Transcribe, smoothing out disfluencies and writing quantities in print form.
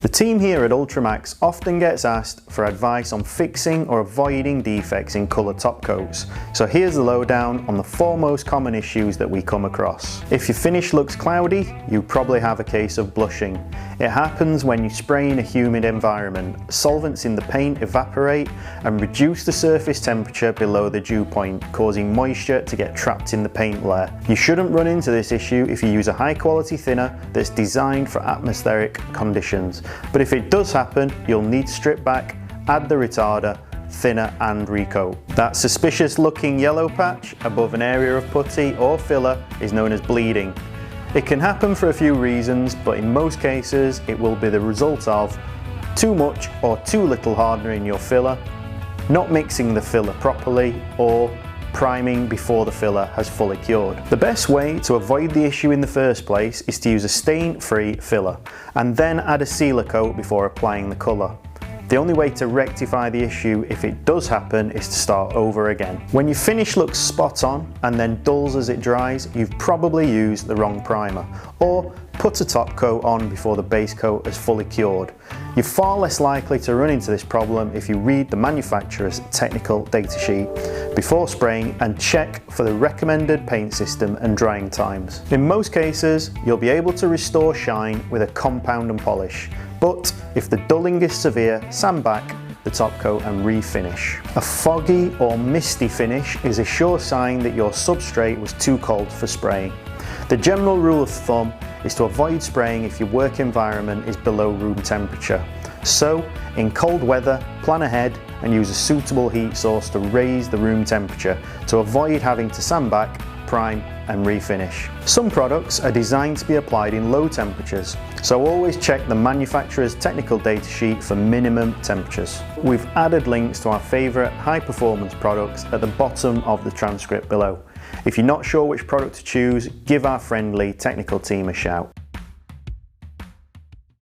The team here at Ultramax often gets asked for advice on fixing or avoiding defects in colour top coats. So here's the lowdown on the 4 most common issues that we come across. If your finish looks cloudy, you probably have a case of blushing. It happens when you spray in a humid environment. Solvents in the paint evaporate and reduce the surface temperature below the dew point, causing moisture to get trapped in the paint layer. You shouldn't run into this issue if you use a high quality thinner that's designed for atmospheric conditions. But if it does happen, you'll need to strip back, add the retarder, thinner and recoat. That suspicious looking yellow patch above an area of putty or filler is known as bleeding. It can happen for a few reasons, but in most cases it will be the result of too much or too little hardener in your filler, not mixing the filler properly, or priming before the filler has fully cured. The best way to avoid the issue in the first place is to use a stain-free filler and then add a sealer coat before applying the colour. The only way to rectify the issue if it does happen is to start over again. When your finish looks spot on and then dulls as it dries, you've probably used the wrong primer, or put a top coat on before the base coat has fully cured. You're far less likely to run into this problem if you read the manufacturer's technical data sheet before spraying and check for the recommended paint system and drying times. In most cases, you'll be able to restore shine with a compound and polish, but if the dulling is severe, sand back the top coat and refinish. A foggy or misty finish is a sure sign that your substrate was too cold for spraying. The general rule of thumb is to avoid spraying if your work environment is below room temperature. So, in cold weather, plan ahead and use a suitable heat source to raise the room temperature to avoid having to sand back, prime and refinish. Some products are designed to be applied in low temperatures, so always check the manufacturer's technical data sheet for minimum temperatures. We've added links to our favourite high performance products at the bottom of the transcript below. If you're not sure which product to choose, give our friendly technical team a shout.